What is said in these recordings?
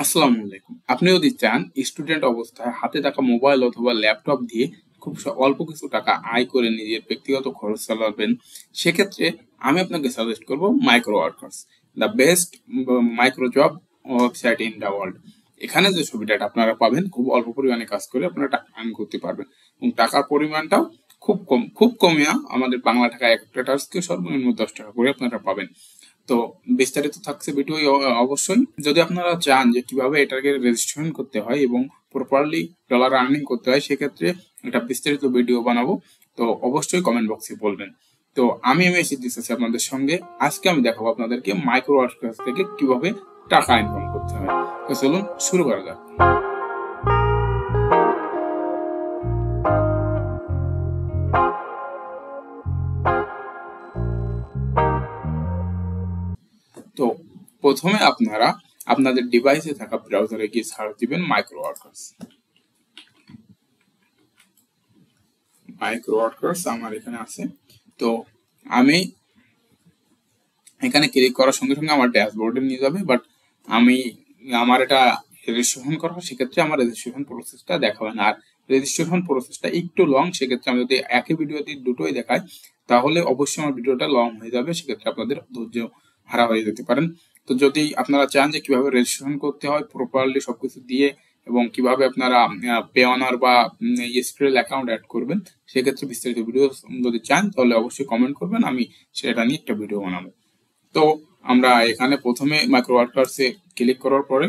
আসসালামু আলাইকুম। আপনি যদি চান স্টুডেন্ট অবস্থায় হাতে থাকা মোবাইল অথবা ল্যাপটপ দিয়ে খুব অল্প কিছু টাকা আয় করে নিজের ব্যক্তিগত খরচ চালাবেন, সেক্ষেত্রে আমি আপনাকে সাজেস্ট করব micro workers, the best micro job website in the world. এখানে যে সুবিধাটা আপনারা পাবেন, খুব অল্প পরিমাণে কাজ করে আপনারা টাকা আর্ন করতে পারবেন এবং টাকার পরিমাণটাও খুব কমিয়া আমাদের বাংলা টাকা একটা টাস্কে সর্বনিম্ন 10 টাকা করে আপনারা পাবেন। তো বিস্তারিত থাকছে ভিডিও অবশ্যই। যদি আপনারা চান যে কিভাবে এটাকে রেজিস্ট্রেশন করতে হয় এবং প্রপারলি ডলার আর্নিং করতে হয়, সেক্ষেত্রে একটা বিস্তারিত ভিডিও বানাবো। তো অবশ্যই কমেন্ট বক্সে বলবেন। তো আমি এসে দিতেছি আপনাদের সঙ্গে। আজকে আমি দেখাবো আপনাদেরকে মাইক্রো ওয়ার্কার্স থেকে কিভাবে টাকা ইনকাম করতে হয়। তো চলুন শুরু করা যাক। তো প্রথমে আপনারা আপনাদের ডিভাইসে থাকা ব্রাউজারে গিয়ে সার্চ দিবেন মাইক্রো ওয়ার্কার্স। আমার এখানে আছে। তো আমি এখানে ক্লিক করার সঙ্গে সঙ্গে আমার ড্যাশবোর্ডে নিয়ে যাবে, বাট আমার এটা রেজিস্ট্রেশন করা হয়, সেক্ষেত্রে আমার রেজিস্ট্রেশন প্রসেসটা দেখাবে না। আর রেজিস্ট্রেশন প্রসেসটা একটু লং, সেক্ষেত্রে আমি যদি একই ভিডিওতে দুটোই দেখাই তাহলে অবশ্যই আমার ভিডিওটা লং হয়ে যাবে, সেক্ষেত্রে আপনাদের ধৈর্য হারা হয়ে যেতে পারেন। তো যদি আপনারা চান যে কিভাবে রেজিস্ট্রেশন করতে হয় প্রপারলি সবকিছু দিয়ে এবং কিভাবে আপনারা পে অনার বা স্ক্রেল অ্যাকাউন্ট অ্যাড করবেন, সেক্ষেত্রে বিস্তারিত ভিডিও যদি চান তাহলে অবশ্যই কমেন্ট করবেন, আমি সেটা নিয়ে একটা ভিডিও বানাবো। তো আমরা এখানে প্রথমে মাইক্রো ওয়ার্কার্সে ক্লিক করার পরে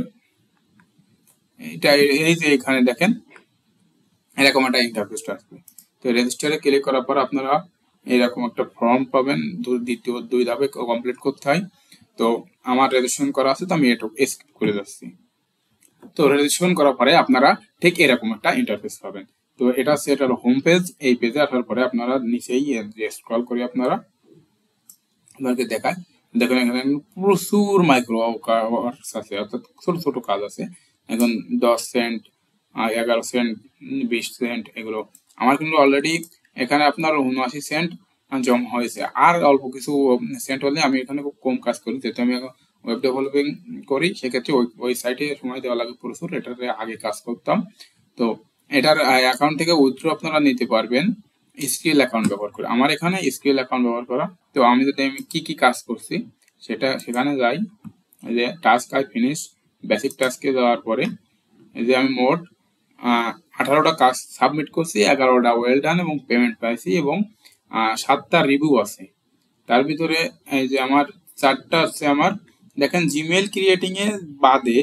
এটা এই যে এখানে দেখেন এরকম একটা ইন্টারফেসটা আসবে। তো রেজিস্টারে ক্লিক করার পর আপনারা এরকম একটা ফর্ম পাবেন, দুই ধাপে কমপ্লিট করতে হয়। তো আমার রেজিস্ট্রেশন করা আছে, তো আমি এটা স্কিপ করে যাচ্ছি। তো রেজিস্ট্রেশন করার পরে আপনারা ঠিক এরকম একটা ইন্টারফেস পাবেন। তো এটা হচ্ছে এটার হোম পেজ। এই পেজে আসার পরে আপনারা নিচেই স্ক্রল করে আপনাদেরকে দেখায়। দেখুন এখানে প্রচুর মাইক্রো ওয়ার্কস আছে, অর্থাৎ ছোট ছোট কাজ আছে। এখন 10 সেন্ট, 11 সেন্ট, 20 সেন্ট, এগুলো আমার কিন্তু অলরেডি এখানে আপনার 79 সেন্ট জমা হয়েছে। আর অল্প কিছু সেন্ট হলে আমি এখানে খুব কম কাজ করি, যেহেতু আমি ওয়েব ডেভেলপিং করি, সেক্ষেত্রে ওই সাইটে সময় দেওয়া লাগে প্রচুর। এটাতে আগে কাজ করতাম। তো এটার অ্যাকাউন্ট থেকে উইথড্র আপনারা নিতে পারবেন স্কিল অ্যাকাউন্ট ব্যবহার করে। আমার এখানে স্কিল অ্যাকাউন্ট ব্যবহার করা। তো আমি কি কাজ করছি সেখানে যাই। এই যে টাস্ক আই ফিনিশ, বেসিক টাস্কে যাওয়ার পরে এই যে আমি মোট 18টা কাজ সাবমিট করছি, 11টা ওয়েল ডান এবং পেমেন্ট পাইছি এবং 7টা রিভিউ আছে। তার ভিতরে এই যে আমার 4টা আছে আমার, দেখেন জিমেল ক্রিয়েটিং এ বাদে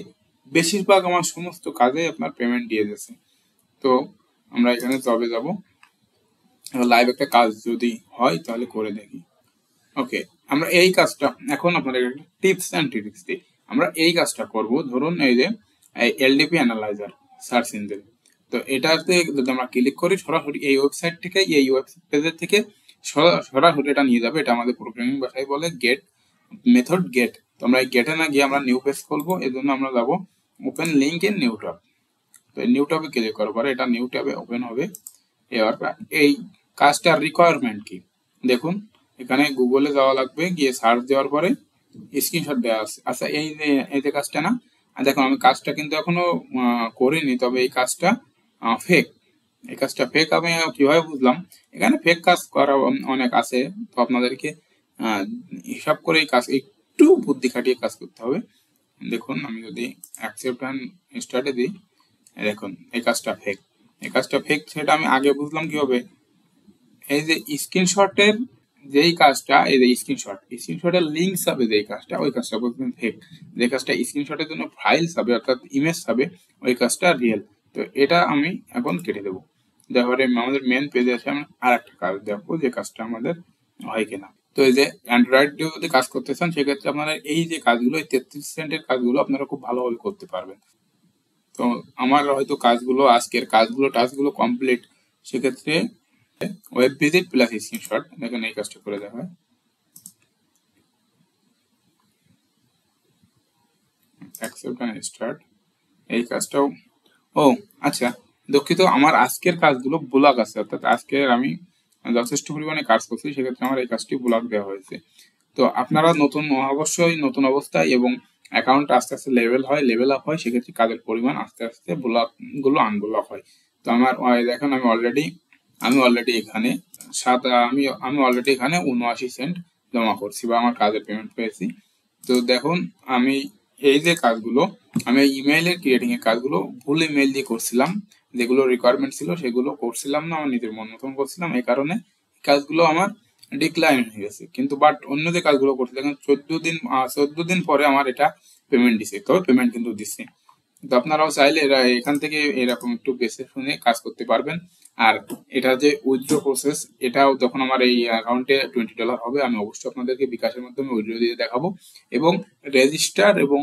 বেশিরভাগ আমার সমস্ত কাজে আপনার পেমেন্ট দিয়ে দিয়েছে। তো আমরা এখানে জবে যাব, লাইভ একটা কাজ যদি হয় তাহলে করে দেখি। ওকে, আমরা এই কাজটা এখন আপনাদের টিপস অ্যান্ড ট্রিক্স দিই। আমরা এই কাজটা করব, ধরুন এই যে এলডিপি অ্যানালাইজার সার্চ ইঞ্জিন। তো এটাতে যদি আমরা ক্লিক করি, সরাসরি এই ওয়েবসাইট থেকে, এই ওয়েব পেজের থেকে সরাসরি এটা নিয়ে যাবে। এটা আমাদের প্রোগ্রামিং ভাষায় বলে গেট মেথড গেট। তো আমরা এই গেটে না গিয়ে আমরা নিউ পেজ খুলবো, এর জন্য আমরা যাবো open link in new tab. তো নিউ ট্যাবে ক্লিক করার পরে এটা নিউ ট্যাবে ওপেন হবে। এবার এই কাজটার রিকোয়ারমেন্ট কি দেখুন, এখানে গুগলে যাওয়া লাগবে, গিয়ে সার্চ দেওয়ার পরে স্ক্রিনশট দেওয়া আছে। আচ্ছা, এই যে কাজটা না, দেখুন আমি কাজটা কিন্তু এখনো করিনি, তবে এই কাজটা ফেক। এই কাজটা ফেক আমি কিভাবে বুঝলাম? এখানে ফেক কাজ করা অনেক আছে, তো আপনাদেরকে হিসাব করে এই কাজ একটু বুদ্ধি খাটিয়ে কাজ করতে হবে। দেখুন আমি যদি অ্যাকসেপ্ট অ্যান্ড স্টার্টে দিই, দেখুন এই কাজটা ফেক। এই কাজটা ফেক সেটা আমি আগে বুঝলাম কিভাবে? এই যে স্ক্রিনশটের যেই কাজটা, এই যে স্ক্রিনশটের লিঙ্ক হবে, যেই কাজটা, ওই কাজটা বলবেন ফেক। যে কাজটা স্ক্রিনশটের জন্য ফাইলস হবে, অর্থাৎ ইমেজ হবে, ওই কাজটা রিয়েল। তো এটা আমি এখন কেটে দেবো। তারপরে আমাদের মেন পেজে আসে আমি আর একটা কাজ দেখবো যে কাজটা আমাদের হয় কিনা। তো এই যে অ্যান্ড্রয়েড দিয়ে যদি কাজ করতে চান, সেক্ষেত্রে আপনারা এই যে কাজগুলো, এই 33 সেন্টের কাজগুলো আপনারা খুব ভালোভাবে করতে পারবেন। তো আমার হয়তো আজকের টাস্কগুলো কমপ্লিট, সেক্ষেত্রে ওয়েব ভিজিট প্লাস স্ক্রিনশট, দেখেন এই কাজটা করে দেখা হয়। অ্যাকসেপ্ট এন্ড স্টার্ট, এই কাজটাও। ও আচ্ছা, দুঃখিত, আমার আজকের কাজগুলো ব্লক আছে, অর্থাৎ আজকের আমি যথেষ্ট পরিমাণে কাজ করছি, সেক্ষেত্রে আমার এই কাজটি ব্লক দেওয়া হয়েছে। তো আপনারা অবশ্যই নতুন অবস্থায় এবং অ্যাকাউন্ট আস্তে আস্তে লেভেল আপ হয়, সেক্ষেত্রে কাজের পরিমাণ আস্তে আস্তে ব্লক গুলো আনব্লক হয়। তো আমার দেখেন আমি অলরেডি এখানে আমি অলরেডি এখানে 79 সেন্ট জমা করছি বা আমার কাজের পেমেন্ট পেয়েছি। তো দেখুন আমি এই যে কাজগুলো, আমি ইমেইলের ক্রিয়েটিং এর কাজগুলো ভুল ইমেইল দিয়ে করছিলাম, যেগুলো রিকোয়ারমেন্ট ছিল সেগুলো করছিলাম না, আমার নিজের মন মতন করছিলাম, এই কারণে কাজগুলো আমার ডিক্লাইন হয়ে গেছে। কিন্তু বাট অন্য যে কাজগুলো করছি দেখেন 14 দিন পরে আমার এটা পেমেন্ট দিছে, তবে পেমেন্ট কিন্তু দিচ্ছে। তো আপনারাও চাইলে এখান থেকে এরকম একটু বেছে শুনে কাজ করতে পারবেন। আর এটা যে উইথড্র প্রসেস, এটাও যখন আমার এই অ্যাকাউন্টে $20 হবে, আমি অবশ্যই আপনাদেরকে বিকাশের মাধ্যমে উইথড্র দিয়ে দেখাবো। এবং রেজিস্টার এবং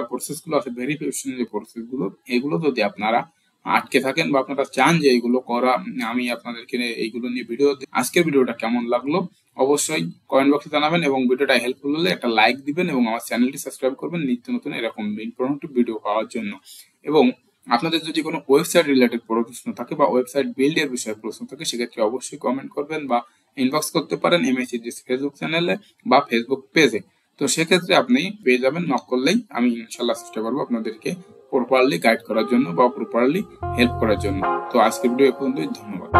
প্রসেসগুলো আছে, ভেরিফিকেশন যে প্রসেসগুলো, এগুলো যদি আপনারা আটকে থাকেন বা আপনারা চান যে এইগুলো করা, আমি আপনাদেরকে এইগুলো নিয়ে আজকের ভিডিওটা কেমন লাগলো অবশ্যই কমেন্ট বক্সে জানাবেন, এবং ভিডিওটা হেল্পফুল হলে একটা লাইক দিবেন এবং আমার চ্যানেলটি সাবস্ক্রাইব করবেন নিত্য নতুন এরকম ইনফরমেটিভ ভিডিও পাওয়ার জন্য। এবং আপনাদের যদি কোনো ওয়েবসাইট রিলেটেড প্রশ্ন থাকে বা ওয়েবসাইট বিল্ডের বিষয়ে প্রশ্ন থাকে, সেক্ষেত্রে অবশ্যই কমেন্ট করবেন বা ইনবক্স করতে পারেন MSCGS ফেসবুক চ্যানেলে বা ফেসবুক পেজে। তো সেক্ষেত্রে আপনি পেয়ে যাবেন, নক করলেই আমি ইনশাল্লাহ চেষ্টা করবো আপনাদেরকে প্রপারলি গাইড করার জন্য বা প্রপারলি হেল্প করার জন্য। তো আজকের ভিডিও এ পর্যন্তই, ধন্যবাদ।